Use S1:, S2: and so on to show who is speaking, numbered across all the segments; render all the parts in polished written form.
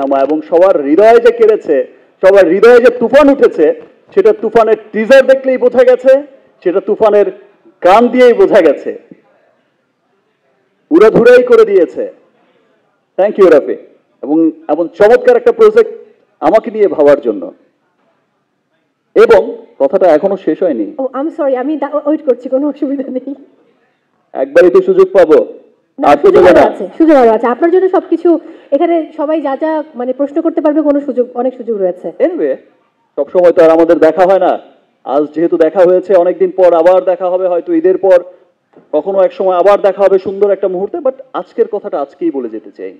S1: নামা এবং সবার হৃদয়ে যে কেড়েছে, সবার হৃদয়ে যে তুফান উঠেছে, সেটা তুফানের টিজার দেখলেই বোঝা গেছে, সেটা তুফানের গান দিয়েই বোঝা গেছে। উড়াধুরাই করে দিয়েছে। Thank you Rafi. এবং এমন চমৎকার একটা প্রজেক্ট আমাকে নিয়ে ভাবার জন্য। এবং কথাটা এখনো শেষ হয়নি।
S2: ও আই এম সরি, আমি ওয়েট করছি, কোনো অসুবিধা নেই।
S1: একবারই তো সুযোগ পাবো। আর
S2: সুযোগ আরো আছে, সুযোগ আরো আছে আপনার জন্য। সবকিছু এখানে সবাই যা যা মানে প্রশ্ন করতে পারবে, কোনো সুযোগ, অনেক সুযোগ রয়েছে।
S1: এনিওয়ে, সবসময় তো আর আমাদের দেখা হয় না। আজ যেহেতু দেখা হয়েছে, অনেকদিন পর আবার দেখা হবে, হয়তো ঈদের পর কখনো এক সময় আবার দেখা হবে সুন্দর একটা মুহূর্তে। বাট আজকের কথাটা আজকেই বলে যেতে চাই।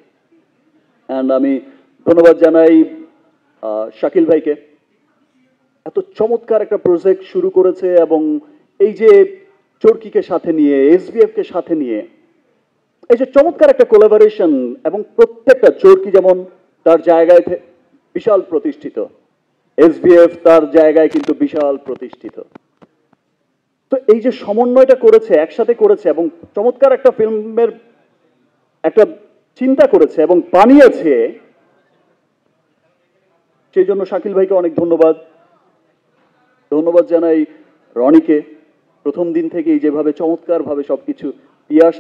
S1: অ্যান্ড আমি ধন্যবাদ জানাই শাকিল ভাইকে। এত চমৎকার একটা প্রজেক্ট শুরু করেছে এবং এই যে চরকিকে সাথে নিয়ে, এসবিএফ কে সাথে নিয়ে এই যে চমৎকার একটা কোলাবোরেশন, এবং প্রত্যেকটা চরকি যেমন তার জায়গায় বিশাল প্রতিষ্ঠিত, এসবিএফ তার জায়গায় কিন্তু বিশাল প্রতিষ্ঠিত। তো এই যে সমন্বয়টা করেছে, একসাথে করেছে এবং চমৎকার একটা ফিল্মের একটা চিন্তা করেছে এবং বানিয়েছে, সেই জন্য শাকিল ভাইকে অনেক ধন্যবাদ। ধন্যবাদ জানাই রনিকে, প্রথম দিন থেকেই যেভাবে চমৎকারভাবে সবকিছু। পিয়াস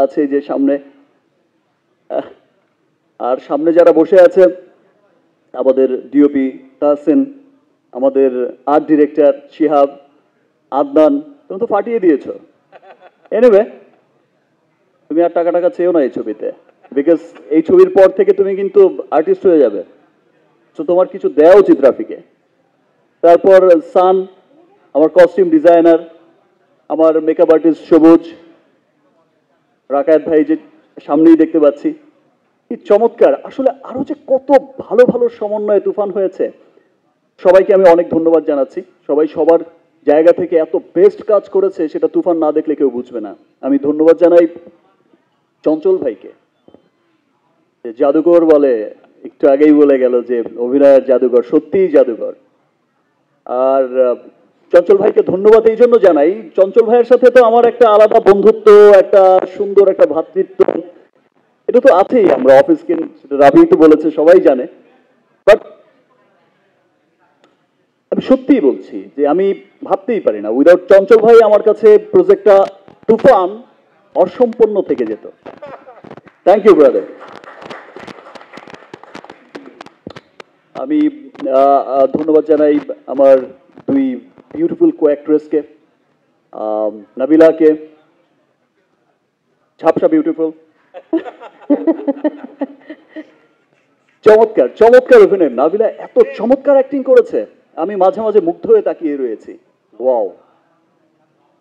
S1: আছে যে সামনে, আর সামনে যারা বসে আছে, আমাদের ডিওপি তাহসিন, আমাদের আর্ট ডিরেক্টর শিহাব, আদনান, তুমি তো ফাটিয়ে দিয়েছো। এনিওয়ে, তুমি আর টাকা চেয়েও না এই ছবিতে, বিকজ এই ছবির পর থেকে তুমি কিন্তু আর্টিস্ট হয়ে যাবে। তো তোমার কিছু দেওয়া উচিত রাফিকে। তারপর সান, আমার কস্টিউম ডিজাইনার, আমার মেকআপ আর্টিস্ট সবুজ, রাকায়েত ভাই যে সামনেই দেখতে পাচ্ছি, কি চমৎকার। আসলে আরো যে কত ভালো ভালো সমন্বয়ে তুফান হয়েছে। সবাইকে আমি অনেক ধন্যবাদ জানাচ্ছি। সবাই সবার জায়গা থেকে এত বেস্ট কাজ করেছে, সেটা তুফান না দেখলে কেউ বুঝবে না। আমি ধন্যবাদ জানাই চঞ্চল ভাইকে, যে জাদুকর বলে, একটু আগেই বলে গেল যে অভিনয়ের জাদুকর, সত্যিই জাদুকর। আর চঞ্চল ভাইকে ধন্যবাদ এই জন্য জানাই, চঞ্চল ভাইয়ের সাথে তো আমার একটা আলাদা বন্ধুত্ব, একটা সুন্দর একটা ভ্রাতৃত্ব, এটা তো আছেই। আমরা অফিসকে, রাবি তো বলেছে, সবাই জানে। বাট আমি সত্যিই বলছি যে আমি ভাবতেই পারি না, উইদাউট চঞ্চল ভাই আমার কাছে প্রজেক্টটা তুফান অসম্পূর্ণ থেকে যেত। Thank you brother. আমি ধন্যবাদ জানাই আমার দুই বিউটিফুল কো অ্যাক্ট্রেসকে, নাবিলাকে, ঝাপসা বিউটিফুল, চমৎকার চমৎকার অভিনয়। নাবিলা এত চমৎকার অ্যাক্টিং করেছে, আমি মাঝে মাঝে মুগ্ধ হয়ে তাকিয়ে রয়েছি। ওয়াও।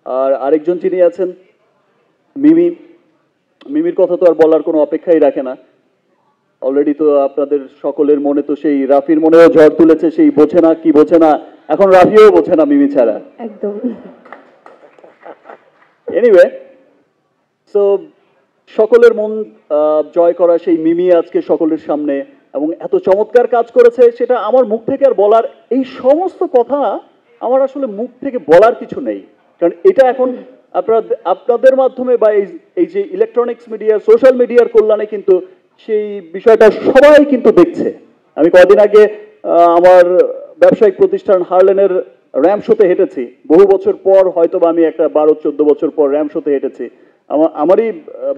S1: আর আরেকজন যিনি আছেন মিমি, মিমির কথা তো আর বলার কোনো অপেক্ষাই রাখে না। অলরেডি তো আপনাদের সকলের মনে তো সেই রাফির মনেও ঝড় তুলেছে, সেই বোঝে না কি বোঝে না, এখন রাফিও বোঝে না মিমি ছাড়া।
S2: একদম।
S1: এনিওয়ে, সো সকলের মন জয় করা সেই মিমি আজকে সকলের সামনে এবং এত চমৎকার কাজ করেছে, সেটা আমার মুখ থেকে আর বলার, এই সমস্ত কথা আমার আসলে মুখ থেকে বলার কিছু নেই। কারণ এটা এখন আপনাদের মাধ্যমে বা এই যে ইলেকট্রনিক্স মিডিয়া, সোশ্যাল মিডিয়ার কল্যাণে কিন্তু সেই বিষয়টা সবাই কিন্তু দেখছে। আমি কয়েকদিন আগে আমার ব্যবসায়িক প্রতিষ্ঠান হার্লেনের র্যাম শোতে হেঁটেছি, বহু বছর পর, হয়তো বা আমি একটা 12-14 বছর পর র্যাম শোতে হেঁটেছি, আমারই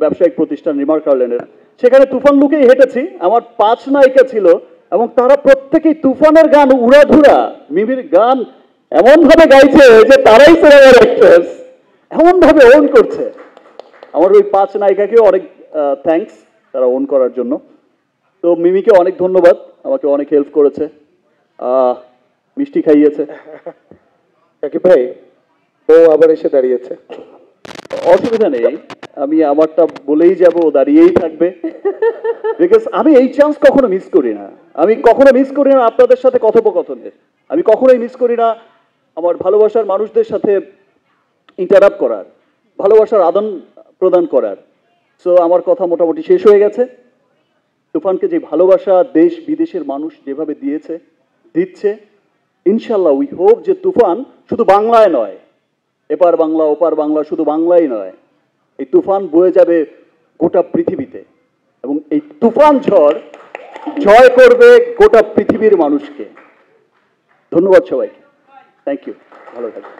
S1: ব্যবসায়িক প্রতিষ্ঠান রিমার্ক হার্লেনের। সেখানে তুফান লুকেই হেঁটেছি, আমার 5 নায়িকা ছিল এবং তারা প্রত্যেকেই তুফানের গান উড়াধুরা, মিমির গান এমন ভাবে গাইছে যে তারাই সিনেমার অ্যাক্ট্রেস, এমন ভাবে ওন করছে। আমার ওই 5 নায়িকাকেও অনেক থ্যাঙ্কস তারা ওন করার জন্য। তো মিমিকে অনেক ধন্যবাদ, আমাকে অনেক হেল্প করেছে, মিষ্টি খাইয়েছে।
S3: সাকিব ভাই, ও আবার এসে দাঁড়িয়েছে।
S1: অসুবিধা নেই, আমি আমারটা বলেই যাব, দাঁড়িয়েই থাকবে। বিকজ আমি এই চান্স কখনো মিস করি না। আমি কখনো মিস করি না আপনাদের সাথে কথোপকথনের, আমি কখনোই মিস করি না আমার ভালোবাসার মানুষদের সাথে ইন্টারাপ্ট করার, ভালোবাসার আদান প্রদান করার। সো আমার কথা মোটামুটি শেষ হয়ে গেছে। তুফানকে যে ভালোবাসা দেশ বিদেশের মানুষ যেভাবে দিয়েছে, দিচ্ছে, ইনশাল্লাহ উই হোপ যে তুফান শুধু বাংলায় নয়, এপার বাংলা ওপার বাংলা, শুধু বাংলাই নয়, এই তুফান বয়ে যাবে গোটা পৃথিবীতে। এবং এই তুফান ঝড় জয় করবে গোটা পৃথিবীর মানুষকে। ধন্যবাদ সবাইকে, থ্যাংক ইউ, ভালো থাকবেন।